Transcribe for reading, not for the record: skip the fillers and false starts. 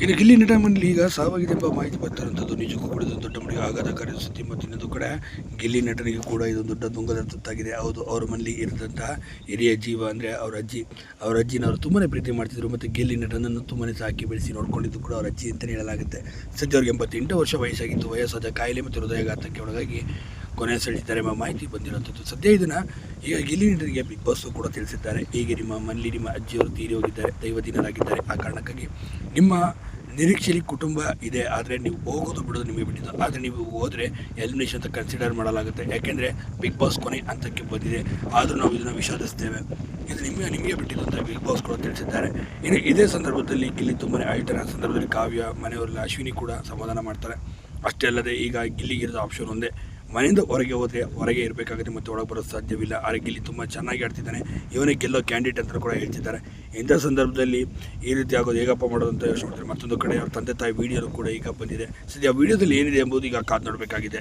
ಇನ್ನು ಗಿಲ್ಲಿ ನಟ ಮಂಡಳಿ ಈಗ ಸಾವಾಗಿದೆ ಎಂಬ ಮಾಹಿತಿ ಬರ್ತಿರುವಂಥದ್ದು ನಿಜಕ್ಕೂ ಕೂಡ ಇದೊಂದು ದೊಡ್ಡ ಮಟ್ಟಿಗೆ ಆಘಾತಕಾರಿ ಸುದ್ದಿ. ಮತ್ತು ಇನ್ನೊಂದು ಕಡೆ ಗಿಲ್ಲಿ ನಟನಿಗೆ ಕೂಡ ಇದೊಂದು ದೊಡ್ಡ ದುಂಗದ ತುತ್ತಾಗಿದೆ. ಹೌದು, ಅವ್ರ ಮನೇಲಿ ಇರಿದಂತಹ ಹಿರಿಯ ಜೀವ ಅಂದರೆ ಅವ್ರ ಅಜ್ಜಿನ ಅವರು ತುಂಬಾ ಪ್ರೀತಿ ಮಾಡ್ತಿದ್ರು. ಮತ್ತು ಗಿಲ್ಲಿ ನಟನನ್ನು ತುಂಬಾ ಸಾಕಿ ಬೆಳೆಸಿ ನೋಡ್ಕೊಂಡಿದ್ದು ಕೂಡ ಅವ್ರ ಅಜ್ಜಿ ಅಂತಲೇ ಹೇಳಲಾಗುತ್ತೆ. ಸದ್ಯ ಅವ್ರಿಗೆ 88 ವರ್ಷ ವಯಸ್ಸಾಗಿತ್ತು. ವಯಸ್ಸಾದ ಕಾಯಿಲೆ ಮತ್ತು ಹೃದಯಾಘಾತಕ್ಕೆ ಒಳಗಾಗಿ ಕೊನೆ ಸಳಿಸಿದ್ದಾರೆ ಎಂಬ ಮಾಹಿತಿ ಬಂದಿರುವಂಥದ್ದು. ಸದ್ಯ ಇದನ್ನು ಈಗ ಗಿಲ್ಲಿ ನಟನಿಗೆ ಬಿಗ್ ಬಾಸ್ ಕೂಡ ತಿಳಿಸಿದ್ದಾರೆ. ಹೀಗೆ ನಿಮ್ಮ ಮನೇಲಿ ನಿಮ್ಮ ಅಜ್ಜಿಯವರು ತೀರಿ ಹೋಗಿದ್ದಾರೆ, ದೈವದಿನರಾಗಿದ್ದಾರೆ. ಆ ಕಾರಣಕ್ಕಾಗಿ ನಿಮ್ಮ ನಿರೀಕ್ಷೆಯಲ್ಲಿ ಕುಟುಂಬ ಇದೆ, ಆದರೆ ನೀವು ಹೋಗೋದು ಬಿಡೋದು ನಿಮಗೆ ಬಿಟ್ಟಿದ್ದು. ಆದರೆ ನೀವು ಹೋದರೆ ಎಲಿಮಿನೇಷನ್ ಅಂತ ಕನ್ಸಿಡರ್ ಮಾಡಲಾಗುತ್ತೆ. ಯಾಕೆಂದರೆ ಬಿಗ್ ಬಾಸ್ ಕೊನೆ ಹಂತಕ್ಕೆ ಬಂದಿದೆ. ಆದರೂ ನಾವು ಇದನ್ನು ವಿಷಾದಿಸ್ತೇವೆ. ಇದು ನಿಮಗೆ ಬಿಟ್ಟಿದ್ದು ಅಂತ ಬಿಗ್ ಬಾಸ್ ಕೂಡ ತಿಳಿಸಿದ್ದಾರೆ. ಇನ್ನು ಇದೇ ಸಂದರ್ಭದಲ್ಲಿ ಗಿಲ್ಲಿ ತುಂಬನೇ ಅಳ್ತಾರೆ. ಆ ಸಂದರ್ಭದಲ್ಲಿ ಕಾವ್ಯ, ಮನೆಯವರೆಲ್ಲ, ಅಶ್ವಿನಿ ಕೂಡ ಸಮಾಧಾನ ಮಾಡ್ತಾರೆ. ಅಷ್ಟೇ ಅಲ್ಲದೆ ಈಗ ಗಿಲ್ಲಿಗಿರೋದು ಆಪ್ಷನ್ ಒಂದೇ, ಮನೆಯಿಂದ ಹೊರಗೆ ಹೋದರೆ ಹೊರಗೆ ಇರಬೇಕಾಗುತ್ತೆ ಮತ್ತು ಒಳಗೆ ಬರೋದು ಸಾಧ್ಯವಿಲ್ಲ. ಆದರೆ ಗಿಲ್ಲಿ ತುಂಬ ಚೆನ್ನಾಗಿ ಆಡ್ತಿದ್ದಾನೆ, ಇವನೇ ಗೆಲ್ಲೋ ಕ್ಯಾಂಡಿಡೇಟ್ ಅಂತ ಕೂಡ ಹೇಳ್ತಿದ್ದಾರೆ. ಇಂಥ ಸಂದರ್ಭದಲ್ಲಿ ಈ ರೀತಿ ಆಗೋದು ಹೇಗಪ್ಪ ಮಾಡೋದು ಅಂತ ಯೋಚನೆ ಮಾಡ್ತಾರೆ. ಮತ್ತೊಂದು ಕಡೆ ಅವ್ರ ತಂದೆ ತಾಯಿ ವಿಡಿಯೋ ಕೂಡ ಈಗ ಬಂದಿದೆ. ಸದ್ಯ ಆ ವಿಡಿಯೋದಲ್ಲಿ ಏನಿದೆ ಎಂಬುದು ಈಗ ಕಾದು ನೋಡಬೇಕಾಗಿದೆ.